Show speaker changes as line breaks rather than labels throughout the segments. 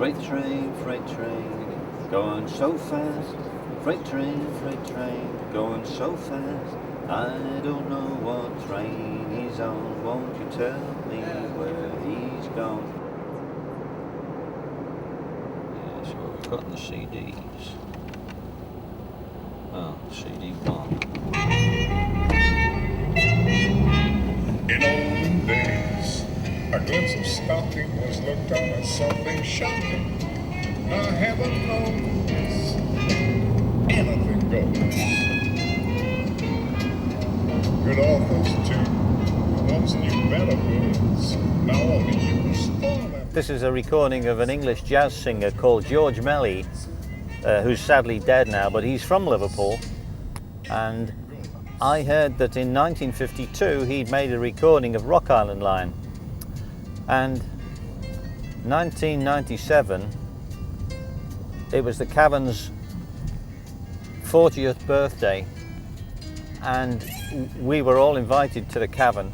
freight train, going so fast. Freight train, going so fast. I don't know what train he's on. Won't you tell me where he's gone? Yeah, so we've got the CDs. Oh, CD 1.
In olden days, a glimpse of stocking was looked on as something shocking. Now heaven knows anything goes. Good authors too, once knew better words. Now all the youth spoil them.
This is a recording of an English jazz singer called George Melly, who's sadly dead now, but he's from Liverpool. And I heard that in 1952 he'd made a recording of Rock Island Line. And 1997, it was the Cavern's 40th birthday, and we were all invited to the Cavern,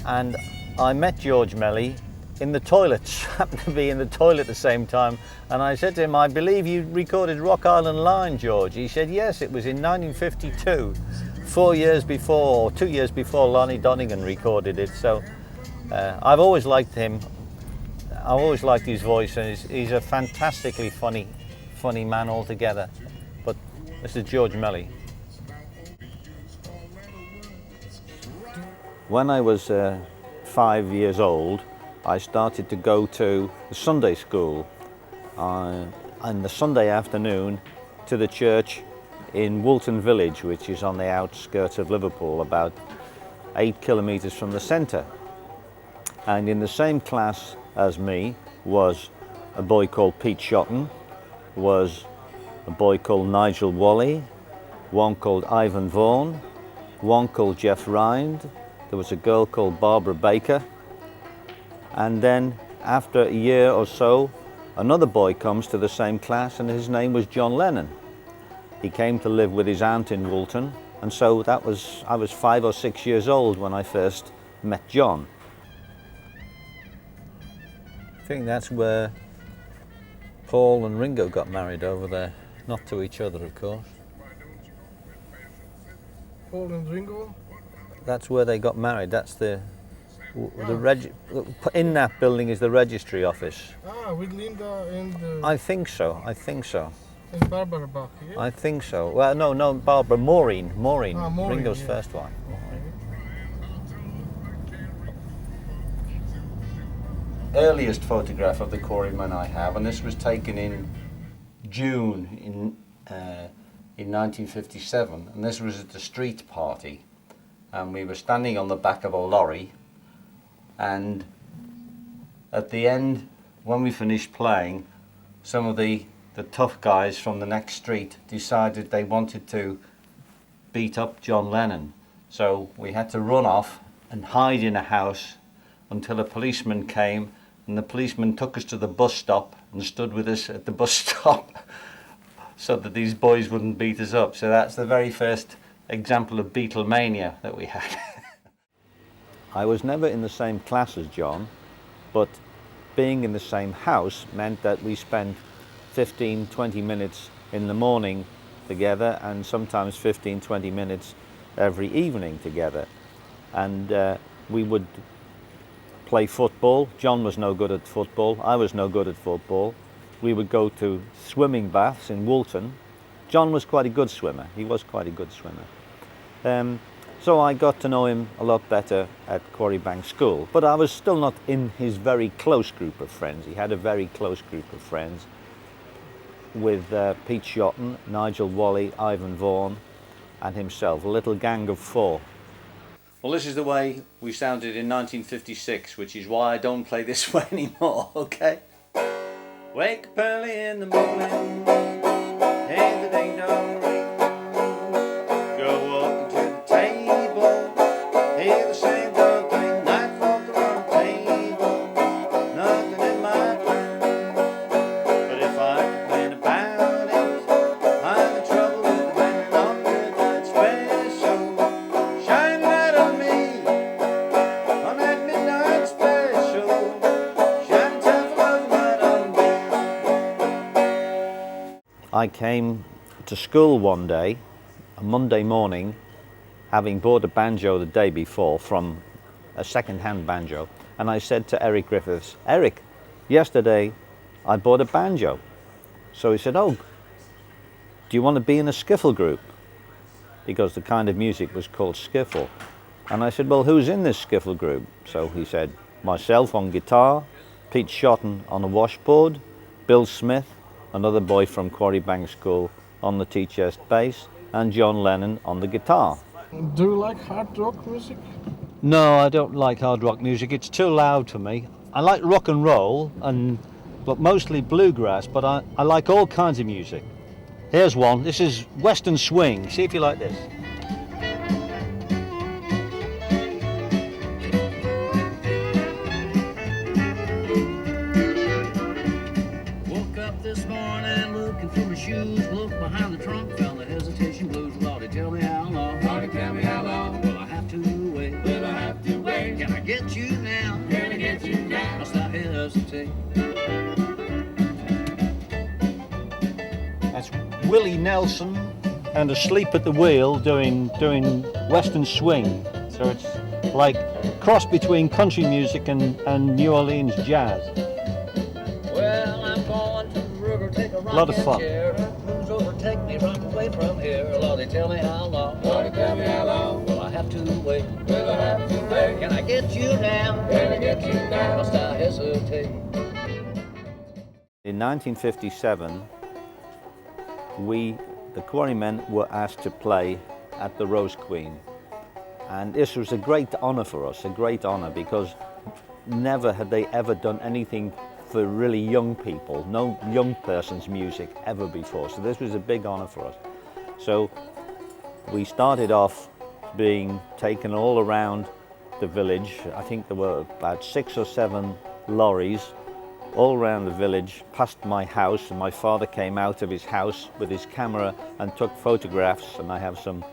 and I met George Melly in the toilets, happened to be in the toilet at the same time, and I said to him, I believe you recorded Rock Island Line, George. He said, yes, it was in 1952, 4 years before, or 2 years before Lonnie Donegan recorded it. So I've always liked him. I've always liked his voice, and he's a fantastically funny man altogether. But this is George Melly. When I was 5 years old, I started to go to the Sunday school on the Sunday afternoon to the church in Woolton Village, which is on the outskirts of Liverpool, about 8 kilometres from the centre. And in the same class as me was a boy called Pete Shotton, was a boy called Nigel Wally, one called Ivan Vaughan, one called Jeff Rind, there was a girl called Barbara Baker, and then after a year or so, another boy comes to the same class, and his name was John Lennon. He came to live with his aunt in Woolton, and so I was 5 or 6 years old when I first met John. I think that's where Paul and Ringo got married over there, not to each other, of course.
Paul and Ringo?
That's where they got married. That's in that building is the registry office.
Ah, with Linda and...
I think so.
And Barbara Bach, yeah?
I think so. Well, no, Barbara, Maureen.
Maureen,
Ringo's
yeah.
first wife. Earliest photograph of the Quarrymen I have, and this was taken in June in 1957, and this was at a street party, and we were standing on the back of a lorry, and at the end, when we finished playing, some of the tough guys from the next street decided they wanted to beat up John Lennon. So we had to run off and hide in a house until a policeman came, and the policeman took us to the bus stop and stood with us at the bus stop so that these boys wouldn't beat us up. So that's the very first example of Beatlemania that we had. I was never in the same class as John, but being in the same house meant that we spent 15-20 minutes in the morning together, and sometimes 15-20 minutes every evening together. And we would play football. John was no good at football. I was no good at football. We would go to swimming baths in Woolton. John was quite a good swimmer. He was quite a good swimmer. So I got to know him a lot better at Quarrybank School, but I was still not in his very close group of friends. He had a very close group of friends with Pete Shotton, Nigel Wally, Ivan Vaughan and himself, a little gang of 4. Well, this is the way we sounded in 1956, which is why I don't play this way anymore, okay? Wake up early in the morning, hey the ding dong ring, go walking to the table, hear the same old thing, night folk around the table, nothing in my brain. But if I complain about it, I'm in trouble with the men on midnight special. Shine light on me on that midnight special. Shine time for love light on me.
I came to school one day, a Monday morning, having bought a banjo the day before from a second-hand banjo, and I said to Eric Griffiths, Eric, yesterday I bought a banjo. So he said, oh, do you want to be in a skiffle group? Because the kind of music was called skiffle. And I said, well, who's in this skiffle group? So he said, myself on guitar, Pete Shotton on the washboard, Bill Smith, another boy from Quarrybank School, on the tea-chest bass, and John Lennon on the guitar.
Do you like hard rock music?
No, I don't like hard rock music. It's too loud for me. I like rock and roll, but mostly bluegrass, but I like all kinds of music. Here's one. This is Western Swing. See if you like this.
Woke up this morning looking for my shoes, looked behind the trunk, found the hesitation blues. Lordy, tell me how long. Lordy, tell me how long. Will I have to wait? Will I have to wait? Can I get you now? Can I get you now? Must I hesitate?
That's Willie Nelson and Asleep at the Wheel doing Western Swing. So it's like a cross between country music and New Orleans jazz.
Well, I'm going to the river, take a
Lot of fun.
chair. Blues overtake me, rock away from here. Lordy, tell me how long. Lordy, tell me how long. Will I have to wait? Will I have to wait? Can I get you now? Can I get you now? Must I hesitate?
In 1957, the Quarrymen, were asked to play at the Rose Queen. And this was a great honour for us, a great honour, because never had they ever done anything for really young people, no young person's music ever before. So this was a big honour for us. So we started off being taken all around the village. I think there were about 6 or 7 lorries all around the village, past my house, and my father came out of his house with his camera and took photographs, and I have some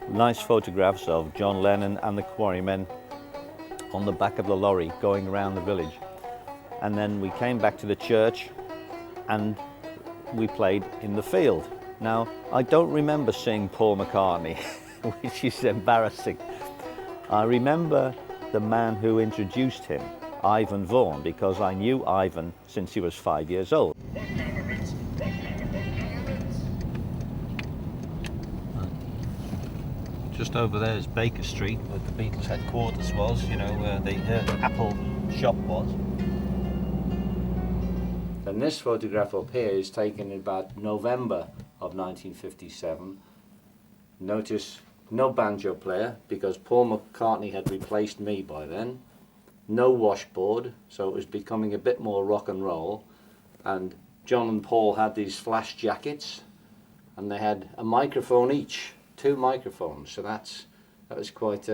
nice photographs of John Lennon and the Quarrymen on the back of the lorry going around the village. And then we came back to the church and we played in the field. Now, I don't remember seeing Paul McCartney, which is embarrassing. I remember the man who introduced him, Ivan Vaughan, because I knew Ivan since he was 5 years old.
Just over there is Baker Street, where the Beatles headquarters was, you know, where the Apple shop was. And this photograph up here is taken in about November of 1957. Notice no banjo player, because Paul McCartney had replaced me by then. No washboard, so it was becoming a bit more rock and roll. And John and Paul had these flash jackets, and they had a microphone each, 2 microphones. So that was quite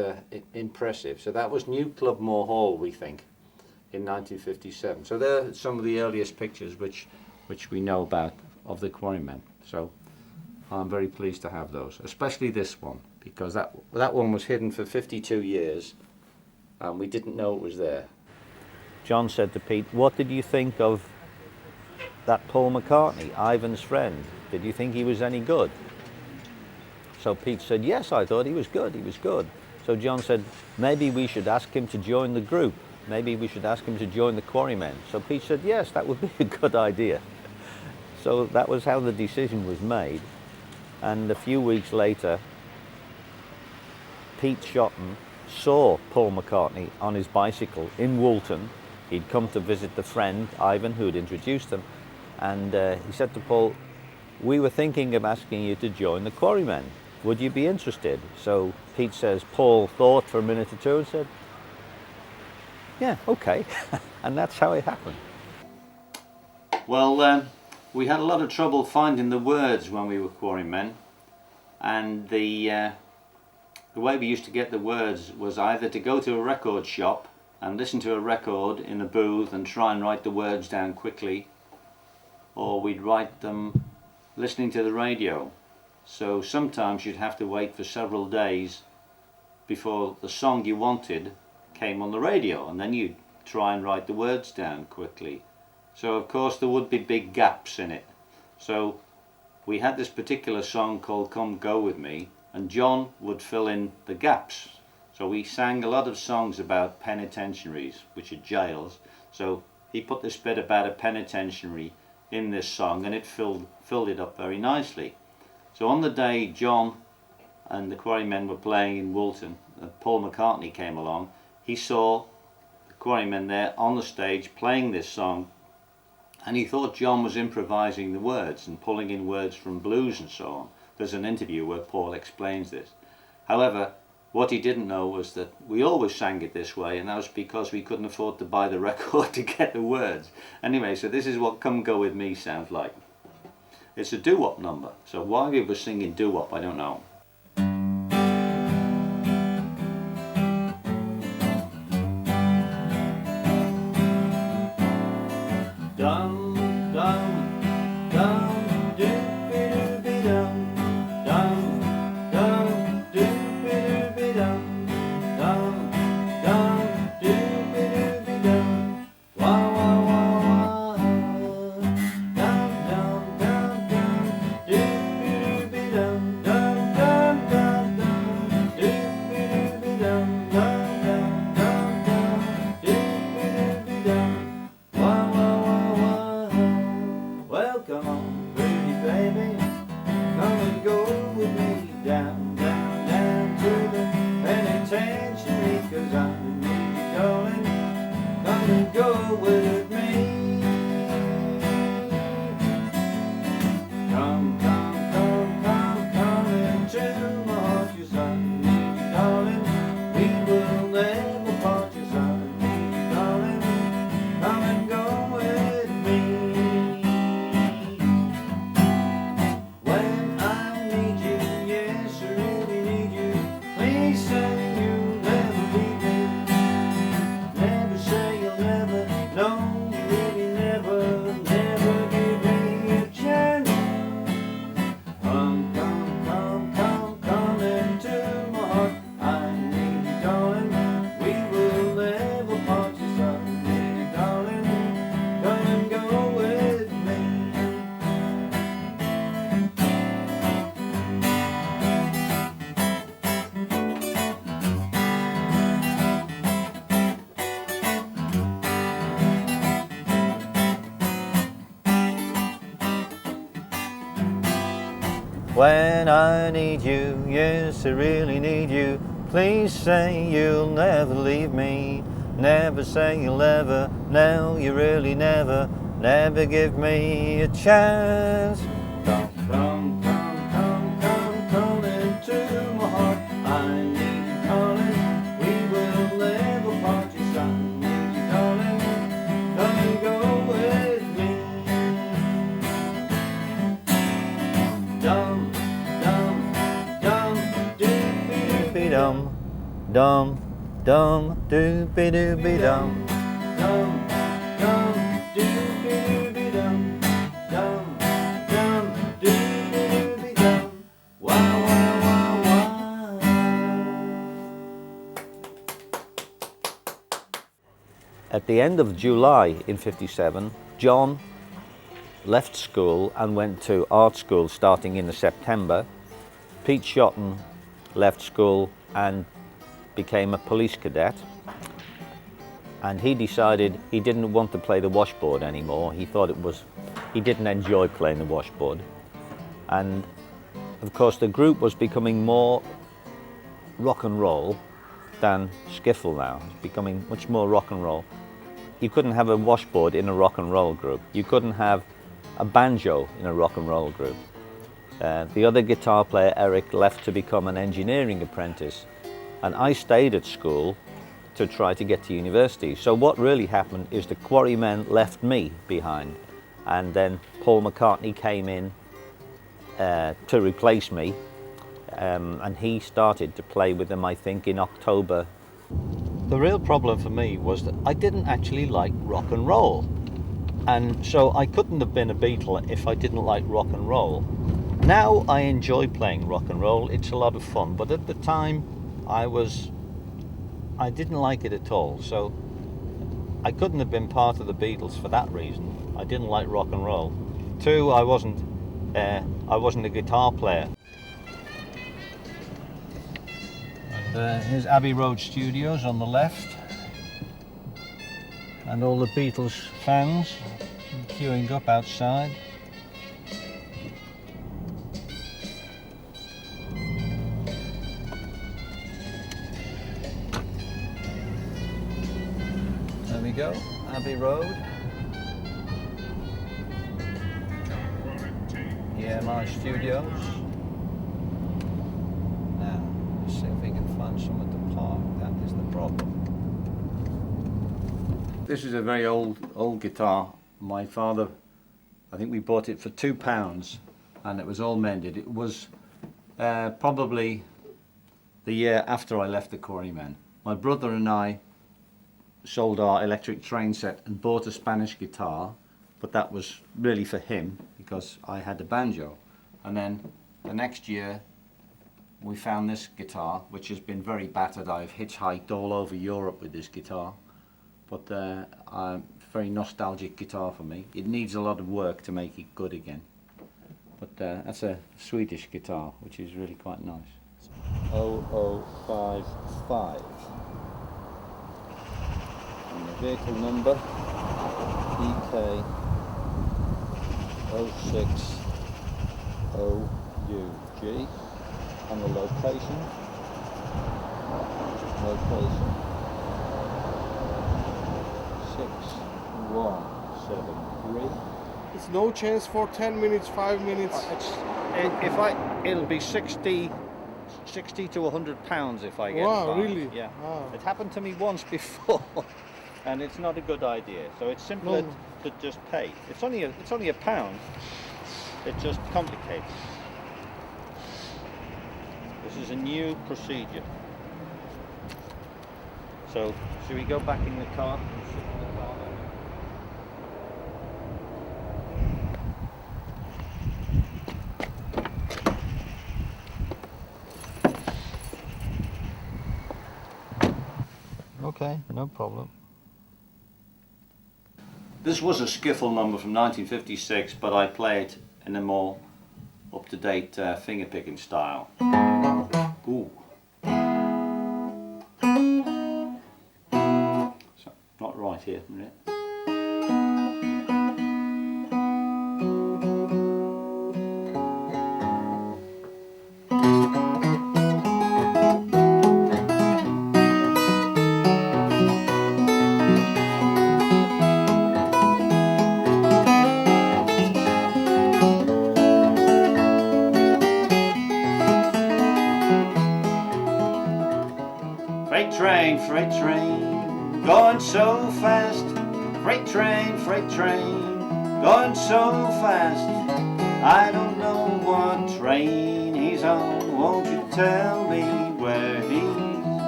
impressive. So that was New Club Moor Hall, we think, in 1957. So there are some of the earliest pictures which we know about of the Quarrymen. So I'm very pleased to have those, especially this one, because that one was hidden for 52 years. And we didn't know it was there. John said to Pete, what did you think of that Paul McCartney, Ivan's friend? Did you think he was any good? So Pete said, yes, I thought he was good, he was good. So John said, maybe we should ask him to join the group. Maybe we should ask him to join the Quarrymen. So Pete said, yes, that would be a good idea. So that was how the decision was made. And a few weeks later, Pete Shotton saw Paul McCartney on his bicycle in Woolton. He'd come to visit the friend, Ivan, who'd introduced him, and he said to Paul, we were thinking of asking you to join the Quarrymen. Would you be interested? So Pete says, Paul thought for a minute or two and said, yeah, okay. And that's how it happened. Well, we had a lot of trouble finding the words when we were Quarrymen, and the way we used to get the words was either to go to a record shop and listen to a record in a booth and try and write the words down quickly, or we'd write them listening to the radio. So sometimes you'd have to wait for several days before the song you wanted came on the radio, and then you'd try and write the words down quickly. So of course there would be big gaps in it. So we had this particular song called Come Go With Me, and John would fill in the gaps. So we sang a lot of songs about penitentiaries, which are jails. So he put this bit about a penitentiary in this song, and it filled it up very nicely. So on the day John and the Quarrymen were playing in Woolton, Paul McCartney came along. He saw the Quarrymen there on the stage playing this song, and he thought John was improvising the words and pulling in words from blues and so on. There's an interview where Paul explains this. However, what he didn't know was that we always sang it this way, and that was because we couldn't afford to buy the record to get the words. Anyway, so this is what Come Go With Me sounds like. It's a doo-wop number, so why we were singing doo-wop, I don't know. Dum, dum, dum, doo-be-doo-be-dum. Dum, dum, doo-be-doo-be-dum. Dum, dum, doo-be-doo-be-dum. Wah, wah, wah, wah. Dum, dum, dum, dum, doo-be-doo-be-dum. Dum, dum, dum, dum, doo-be-doo-be-dum. Dum, dum, dum, dum, doo-be-doo-be-dum. Wah, wah, wah, wah. Well, come on, pretty baby, come and go with me down, down, down to the penitentiary, 'cause I need you, darling. Come and go with me. Come, come, come, come, come into my heart, 'cause I need you, darling. We will never part, 'cause I need you, darling. Come and go with me. When I need you, yes, I really need you. Please say you'll never leave me. Never say you'll never. No, you really never, never give me a chance. Come, come, come, come, come into my heart. I need you, darling. We will never part. Yes, I need you, darling. Come and go with me. When I need you, yes, I really need you. Please say you'll never leave me. Never say you'll ever. No, you really never, never give me a chance. Come, come, come, come, come, come into my heart. I need you, darling. We will never part. Yes, I need you, darling. Come and go with me. Dum, dum, dum, doo-be-doo-be-dum. Dum, dum, doo-be-doo-be-dum. Dum, dum, doo-be-doo-be-dum. Dum, dum, doo-be-doo-be-dum. Wah, wah, wah, wah. At the end of July in '57, John left school and went to art school starting in September. Pete Shotton left school and became a police cadet, and he decided he didn't want to play the washboard anymore. He thought he didn't enjoy playing the washboard, and of course the group was becoming more rock and roll than skiffle now. It's becoming much more rock and roll. You couldn't have a washboard in a rock and roll group. You couldn't have a banjo in a rock and roll group. The other guitar player, Eric, left to become an engineering apprentice, and I stayed at school to try to get to university. So what really happened is the Quarrymen left me behind, and then Paul McCartney came in to replace me, and he started to play with them, I think, in October. The real problem for me was that I didn't actually like rock and roll, and so I couldn't have been a Beatle if I didn't like rock and roll. Now I enjoy playing rock and roll, it's a lot of fun, but at the time I didn't like it at all, so I couldn't have been part of the Beatles for that reason. I didn't like rock and roll. Two, I wasn't I wasn't a guitar player. And here's Abbey Road Studios on the left, and all the Beatles fans queuing up outside. There we go, Abbey Road. EMI Studios. Now, let's see if we can find somewhere to park. That is the problem. This is a very old guitar. My father, I think we bought it for £2, and it was all mended. It was probably the year after I left the Quarrymen. My brother and I sold our electric train set and bought a Spanish guitar, but that was really for him because I had the banjo. And then the next year we found this guitar, which has been very battered. I've hitchhiked all over Europe with this guitar, but very nostalgic guitar for me. It needs a lot of work to make it good again, but that's a Swedish guitar, which is really quite nice. 0055. And the vehicle number EK 060UG, and the location 6173.
It's no chance for 10 minutes, 5 minutes.
It'll be 60 to £100 if I get it.
Wow,
by.
really?
Yeah.
Wow.
It happened to me once before, and it's not a good idea. So it's simpler
No.
to just pay. It's only a pound. It just complicates. This is a new procedure. So should we go back in the car? And sit in the car then? Okay, no problem. This was a skiffle number from 1956, but I play it in a more up-to-date finger-picking style. Ooh. So, not right here, isn't it? Freight train, going so fast. Freight train, going so fast. I don't know what train he's on. Won't you tell me where he's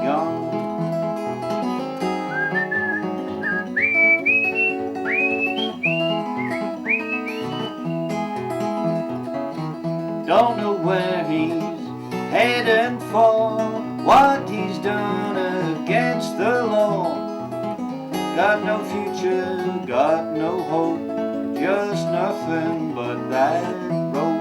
gone? Don't know where he's heading for, what he's done against the law. Got no future, got no hope, just nothing but that rope.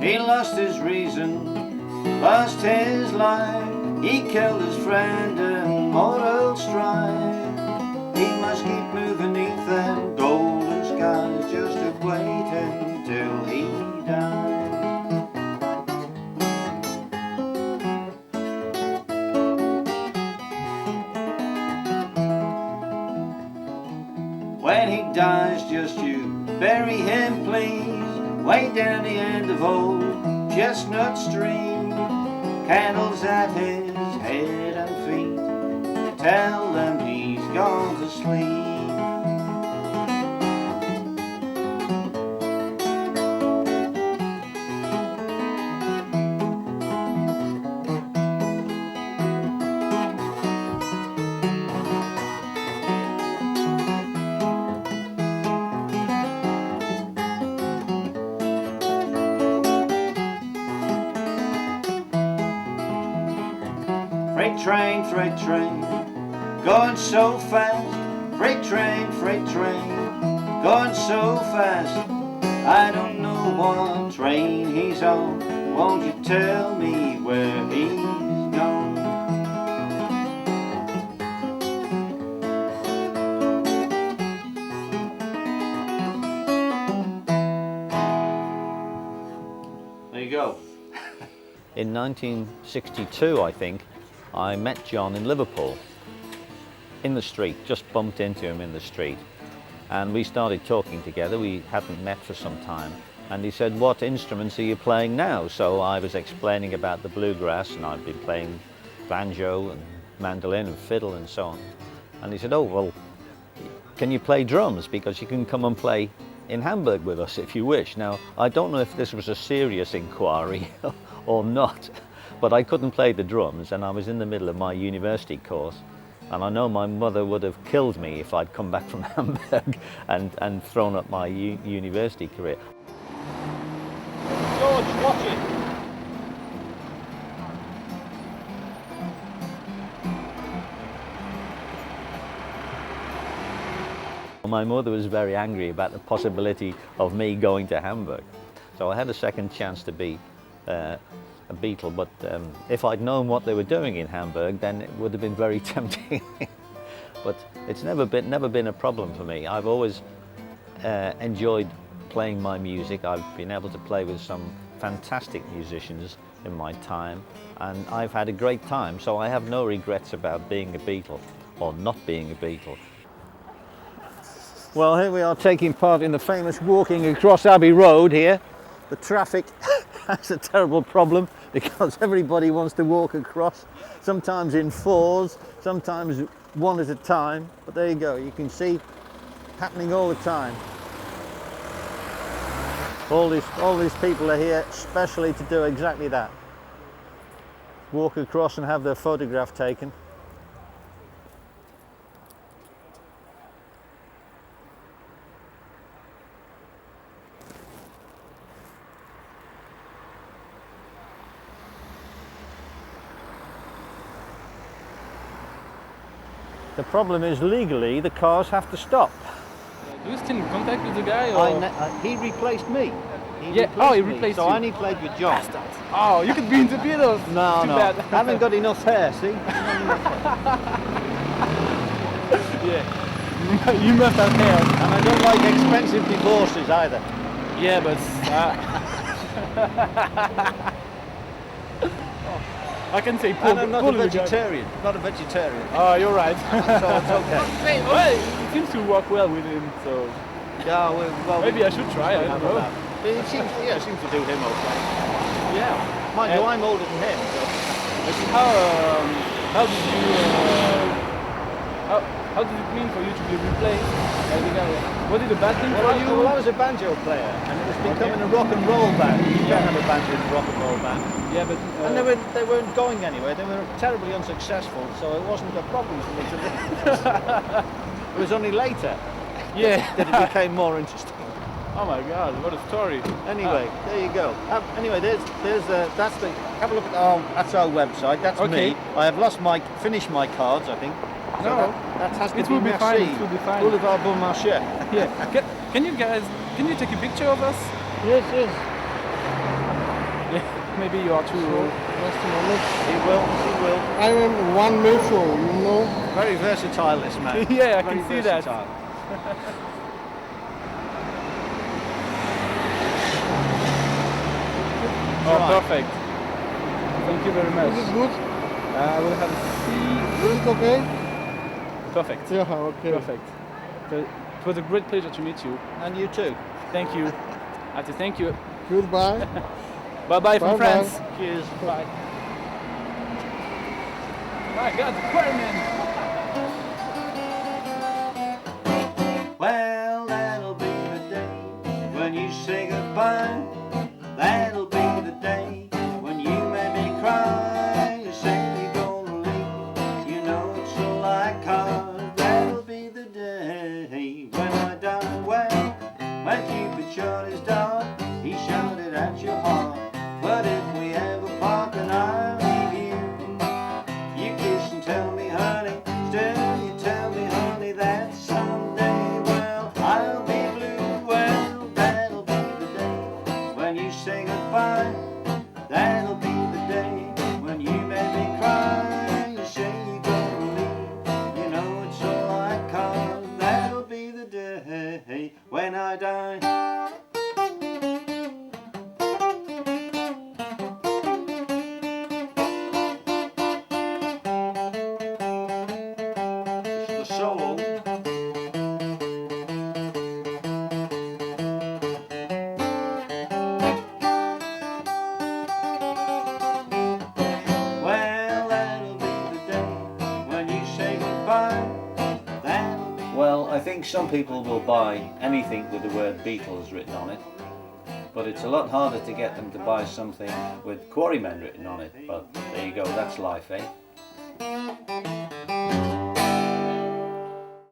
He lost his reason, lost his life. He killed his friend in mortal strife. He must keep moving beneath them golden skies, just a waiting till he dies. When he dies, just you bury him, please, way down the end of old Chestnut Street. Candles at his head and feet, tell them he's gone to sleep.
freight train, going so fast. Freight train, going so fast. I don't know what train he's on. Won't you tell me where he's gone? There you go. In 1962, I think, I met John in Liverpool, in the street, just bumped into him in the street. And we started talking together. We hadn't met for some time. And he said, what instruments are you playing now? So I was explaining about the bluegrass, and I've been playing banjo and mandolin and fiddle and so on. And he said, oh, well, can you play drums? Because you can come and play in Hamburg with us if you wish. Now, I don't know if this was a serious inquiry or not, but I couldn't play the drums, and I was in the middle of my university course. And I know my mother would have killed me if I'd come back from Hamburg and thrown up my university career. George, watch it. My mother was very angry about the possibility of me going to Hamburg. So I had a second chance to be a Beatle, but if I'd known what they were doing in Hamburg, then it would have been very tempting. But it's never been a problem for me. I've always enjoyed playing my music. I've been able to play with some fantastic musicians in my time, and I've had a great time, so I have no regrets about being a Beatle or not being a Beatle. Well, here we are taking part in the famous walking across Abbey Road here. The traffic that's a terrible problem because everybody wants to walk across, sometimes in fours, sometimes one at a time. But there you go, you can see happening all the time. All these people are here specially to do exactly that. Walk across and have their photograph taken. The problem is legally the cars have to stop.
Do you still in contact with the guy? Or?
He replaced me.
He replaced
so
you.
I only played with John.
Oh, you could be in the Beatles.
No,
Too
no.
bad.
I haven't got enough hair, see?
Yeah. You must have hair.
And I don't like expensive divorces either.
Yeah, but I can say pull.
And I'm not a vegetarian. Not a vegetarian.
Oh, you're right.
So it's okay.
Well, it seems to work well with him, so
Yeah, well,
maybe I should try. I don't know.
But it seems to do him okay.
Yeah.
Mind you, I'm older than him. So.
How did you how did it mean for you to be replaced by the guy? Was it a bad thing for you?
Well, I was a banjo player, and it was becoming a rock and roll band. You can't have a banjo in a rock and roll band.
Yeah, but
And they weren't going anywhere. They were terribly unsuccessful, so it wasn't a problem for me to leave. It was only later that it became more interesting.
Oh my God, what a story!
Anyway, there you go. Anyway, that's the. Have a look at. Oh, that's our website. That's me. I have finished my cards, I think. So
No,
that has to
it
be
will be
merci.
fine. It will be fine.
Boulevard Bon Marché.
Yeah. Can you guys? Can you take a picture of us?
Yes, yes.
Yeah. Maybe you are too.
Just a moment.
He will.
I am 1 meter, you know.
Very versatile, this man.
Yeah, I
Very
can see that.
versatile.
Oh,
Right.
perfect. Thank you very much.
Is it good?
I will have a see.
Is it okay?
Perfect.
Yeah, okay.
Perfect. It was a great pleasure to meet you.
And you too.
Thank you. I have to thank you.
Goodbye.
Bye-bye from
Bye-bye.
France.
Cheers.
Bye. My God, the fireman.
Well, that'll be the day when you say goodbye. That'll be the day when you made me cry. You say you're gonna leave, you know it's so like cars. That'll be the day when I die. Well, when Cupid shot his dart, he shot it at your heart. But if we ever part, then I'll leave you. You die, that'll be the day when you made me cry. You say you're gonna leave, you know it's all I can. That'll be the day when I die. It's the solo. Well, I think some people will buy anything with the word Beatles written on it, but it's a lot harder to get them to buy something with Quarrymen written on it. But there you go, that's life, eh?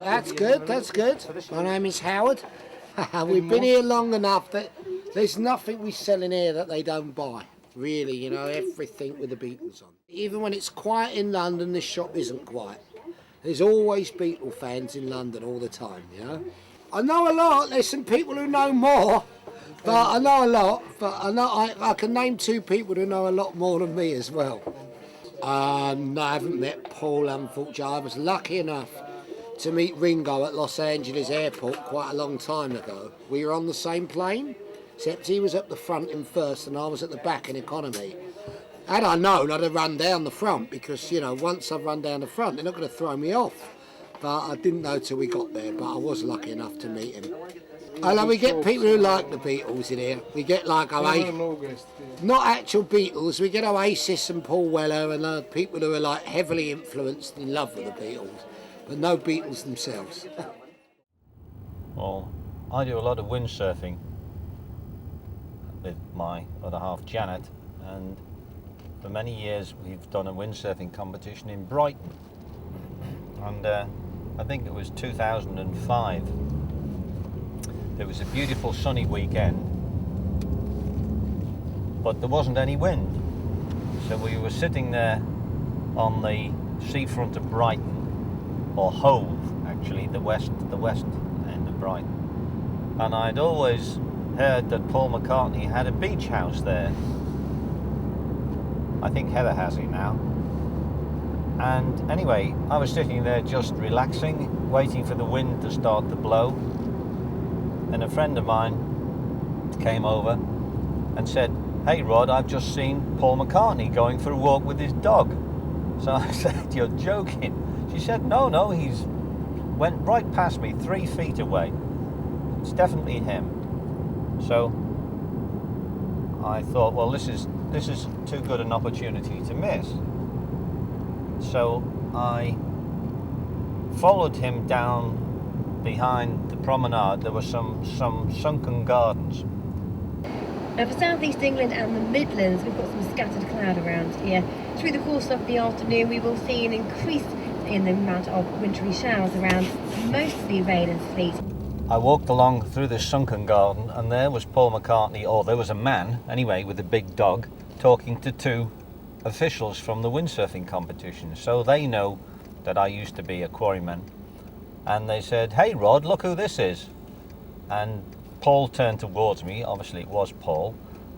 That's good, that's good. My name is Howard. We've been here long enough that there's nothing we sell in here that they don't buy. Really, you know, everything with the Beatles on. Even when it's quiet in London, this shop isn't quiet. There's always Beatle fans in London all the time, you know. I know a lot, there's some people who know more, but I know a lot, but I can name two people who know a lot more than me as well. No, I haven't met Paul, unfortunately. I was lucky enough to meet Ringo at Los Angeles airport quite a long time ago. We were on the same plane, except he was at the front in first and I was at the back in economy. Had I known, I'd have run down the front because, you know, once I've run down the front, they're not going to throw me off. But I didn't know till we got there, but I was lucky enough to meet him. We get people who like the Beatles in here. We get like not actual Beatles, we get Oasis and Paul Weller and people who are like heavily influenced in love with the Beatles, but no Beatles themselves.
Well, I do a lot of windsurfing with my other half Janet, and for many years we've done a windsurfing competition in Brighton, and I think it was 2005. It was a beautiful sunny weekend, but there wasn't any wind, so we were sitting there on the seafront of Brighton, or Hove actually, the west end of Brighton, and I'd always heard that Paul McCartney had a beach house there. I think Heather has it now. And anyway, I was sitting there just relaxing, waiting for the wind to start to blow. And a friend of mine came over and said, "Hey Rod, I've just seen Paul McCartney going for a walk with his dog." So I said, "You're joking?" She said, No, he's went right past me 3 feet away. It's definitely him. So I thought, well, this is too good an opportunity to miss. So I followed him down behind the promenade. There were some sunken gardens.
Now for South East England and the Midlands, we've got some scattered cloud around here. Through the course of the afternoon, we will see an increase in the amount of wintry showers around, mostly rain and sleet.
I walked along through this sunken garden, and there was Paul McCartney, or there was a man, anyway, with a big dog, talking to two officials from the windsurfing competition. So they know that I used to be a quarryman. And they said, "Hey Rod, look who this is." And Paul turned towards me. Obviously it was Paul.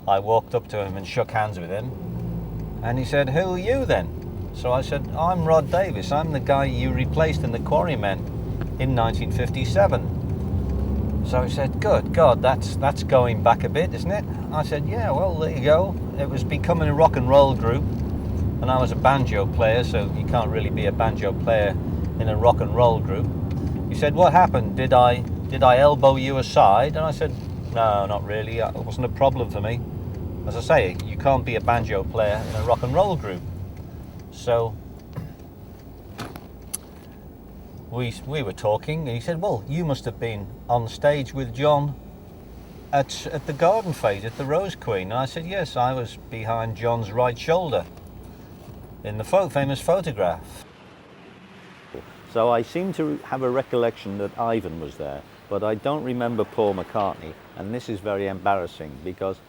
I walked up to him and shook hands with him. And he said, "Who are you then?" So I said, "I'm Rod Davis. I'm the guy you replaced in the Quarrymen in 1957. So he said, "Good God, that's going back a bit, isn't it?" I said, "Yeah, well, there you go. It was becoming a rock and roll group, and I was a banjo player, so you can't really be a banjo player in a rock and roll group." He said, "What happened? Did I elbow you aside?" And I said, "No, not really. It wasn't a problem for me. As I say, you can't be a banjo player in a rock and roll group." So we were talking, and he said, "Well, you must have been on stage with John at the garden fete at the Rose Queen." And I said, "Yes, I was behind John's right shoulder in the famous photograph." So I seem to have a recollection that Ivan was there, but I don't remember Paul McCartney, and this is very embarrassing because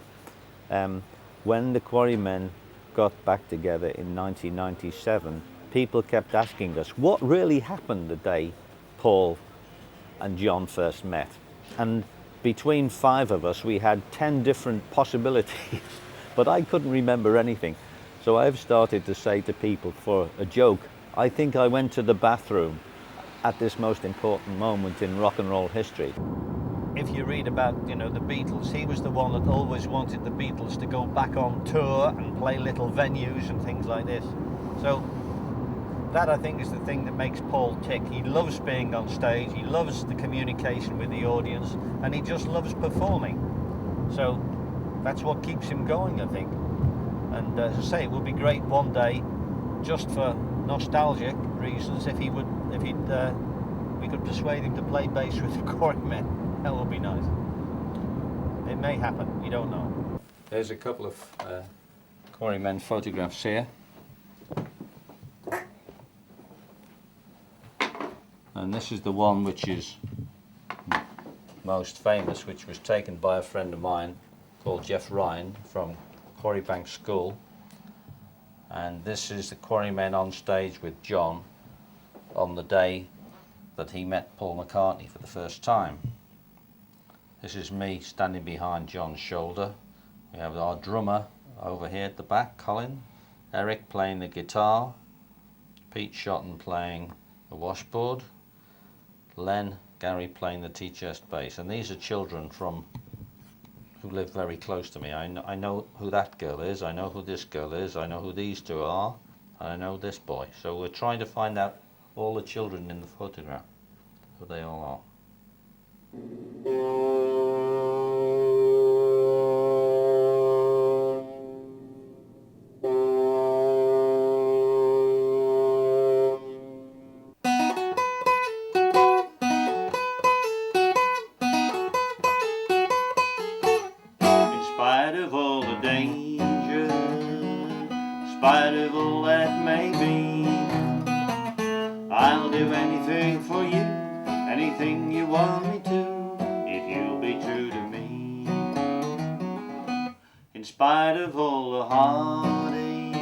when the Quarrymen got back together in 1997, people kept asking us what really happened the day Paul and John first met. And between 5 of us, we had 10 different possibilities
But I couldn't remember anything. So I've started to say to people for a joke, I think I went to the bathroom at this most important moment in rock and roll history. If you read about, the Beatles, he was the one that always wanted the Beatles to go back on tour and play little venues and things like this. So that, I think, is the thing that makes Paul tick. He loves being on stage, he loves the communication with the audience, and he just loves performing. So that's what keeps him going, I think. And as I say, it would be great one day, just for nostalgic reasons, if we could persuade him to play bass with the Quarrymen. That would be nice. It may happen, you don't know. There's a couple of Quarrymen photographs here. And this is the one which is most famous, which was taken by a friend of mine called Jeff Ryan from Quarrybank School. And this is the Quarrymen on stage with John on the day that he met Paul McCartney for the first time. This is me standing behind John's shoulder. We have our drummer over here at the back, Colin, Eric playing the guitar, Pete Shotton playing the washboard, Gary playing the tea-chest bass. And these are children who live very close to me. I know who that girl is, I know who this girl is, I know who these two are, and I know this boy. So we're trying to find out all the children in the photograph, who they all are. In spite of all the danger, in spite of all that may be, I'll do anything for you, anything you want me to, if you'll be true to me. In spite of all the heartache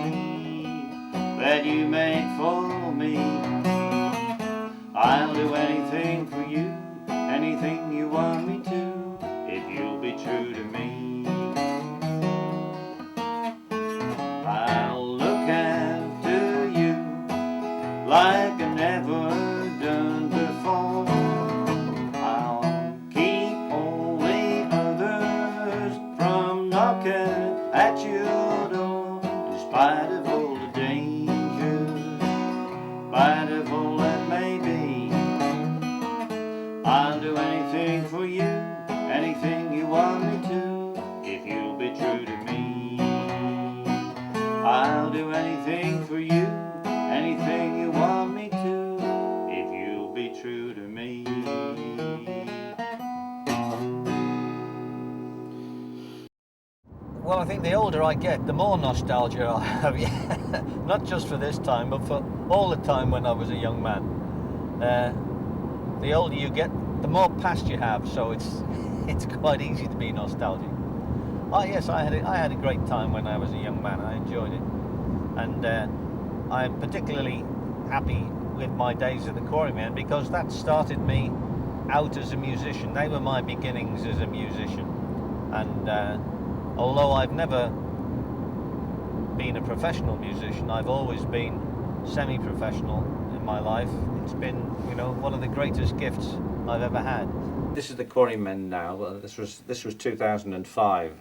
that you made for me, I'll do anything for you, anything you want me to, if you'll be true to me. I'll look after you like I never done before. I'll keep all the others from knocking at your door. In spite of all the danger, in spite of all that may be, I'll do anything for you, anything you want me to, if you'll be true to me. I'll do anything for you, anything you want me to, if you'll be true to me. Well, I think the older I get, the more nostalgia I have. Not just for this time, but for all the time when I was a young man. The older you get, the more past you have, so it's quite easy to be nostalgic. Oh yes, I had a great time when I was a young man. I enjoyed it, and I'm particularly happy with my days at the Quarrymen because that started me out as a musician. They were my beginnings as a musician, and although I've never been a professional musician, I've always been semi-professional in my life. It's been, one of the greatest gifts I've ever had. This is the Quarrymen now. Well, this was 2005,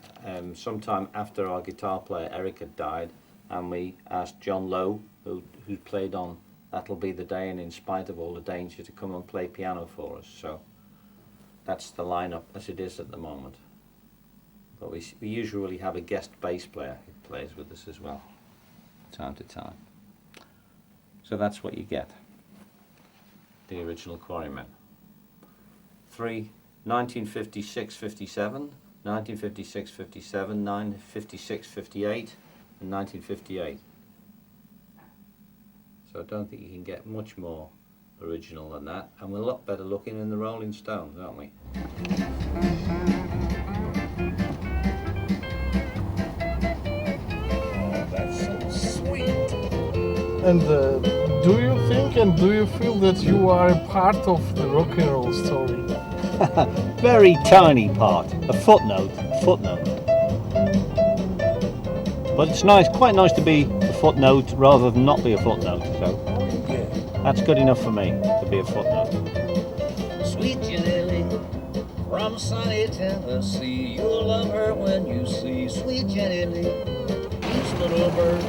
sometime after our guitar player Eric had died, and we asked John Lowe, who played on That'll Be the Day and In Spite of All the Danger, to come and play piano for us. So that's the lineup as it is at the moment. But we usually have a guest bass player who plays with us as well, time to time. So that's what you get, the original Quarrymen. 1956-57, 1956-57, 1956-58, and 1958. So I don't think you can get much more original than that, and we're a lot better looking in the Rolling Stones, aren't we?
Oh, that's so sweet.
And do you think and do you feel that you are a part of the rock and roll story?
Very tiny part, a footnote. But it's nice, quite nice to be a footnote rather than not be a footnote. So that's good enough for me to be a footnote.
Sweet Janelle from sunny Tennessee, you'll love her when you see sweet Janelle. Each little bird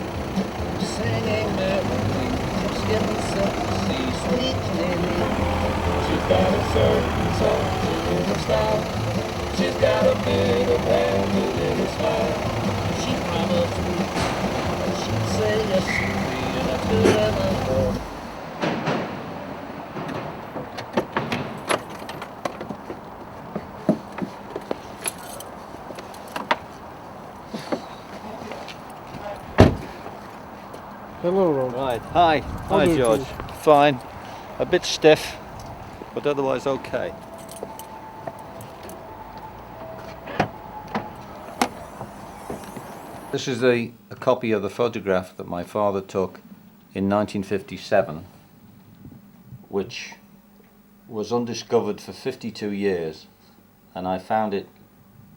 singing merrily, just getting set to see sweet Janelle. She's got a certain soft style. She's got a big and a little smile. She promised me that she'd say yes to me, and I could ever more.
Hello, Rob.
Right, hi. Hi,
do you
George.
feel?
Fine. A bit stiff, but otherwise okay. This is a copy of the photograph that my father took in 1957, which was undiscovered for 52 years, and I found it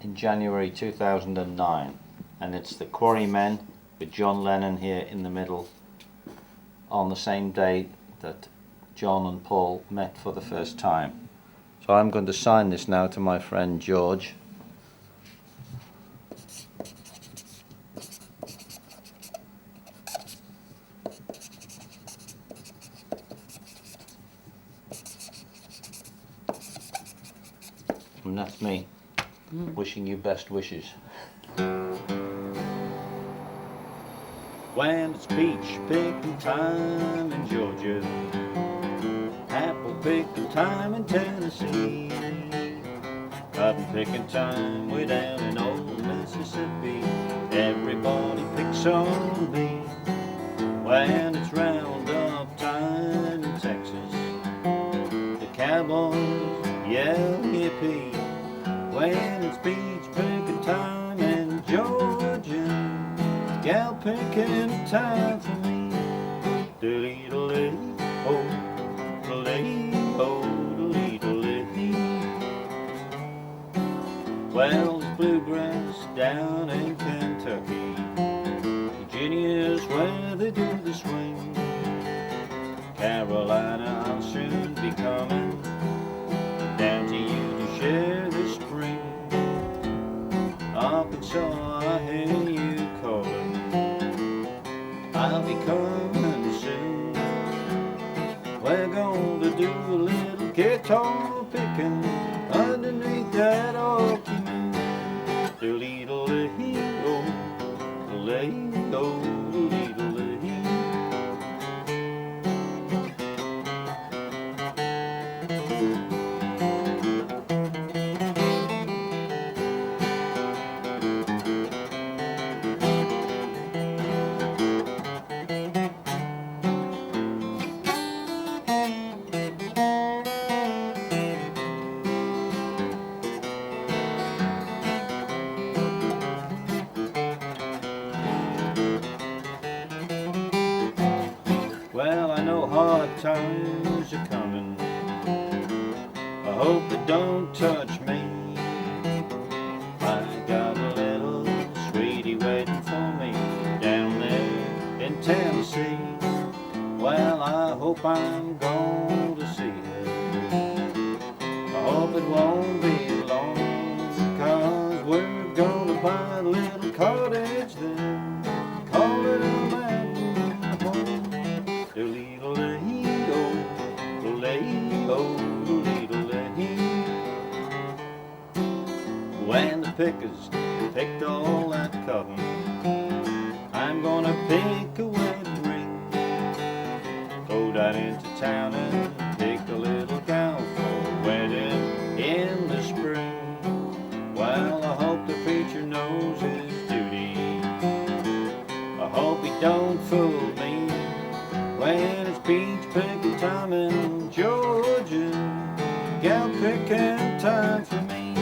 in January 2009, and it's the Quarrymen with John Lennon here in the middle on the same day that John and Paul met for the first time. So I'm going to sign this now to my friend George. And that's me, wishing you best wishes. When it's peach picking time in Georgia, apple picking time in Tennessee, cotton picking time way down in old Mississippi, everybody picks on me. When it's roundup time in Texas, the cowboys yell yippee. When it's peach picking time in Georgia, gal picking time for me. Doodle-dee, oh, doodle-dee, oh, doodle-dee. Well, there's bluegrass down in Kentucky, Virginia's where they do the swing. Carolina, I'll soon be coming down to you to share the spring. Arkansas, I hear you calling, I'll be coming soon. We're going to do a little guitar picking underneath that oak moon. Do-lee-do-lee-oh, do-lee-oh, do-lee-do-lee. Well, I know hard times are coming, I hope they don't touch me. I got a little sweetie waiting for me down there in Tennessee. Well, I hope I'm going to see her, I hope it won't be long, 'cause we're gonna buy a little cottage there, call it a mountain home. Do-lee-do-lee-oh, do-lee-oh, do-lee-do-lee. When the pickers picked all that cotton, I'm gonna pick a wedding ring, go down into town and pick a little gown for a wedding in the spring. Well, I hope the preacher knows his duty, I hope he don't fool me. When it's peach picking time in Georgia, gal picking time for me.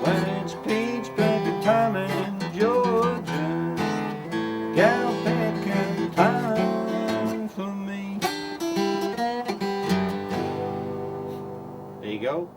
When it's peach picking time in Georgia, gal picking time for me. There you go.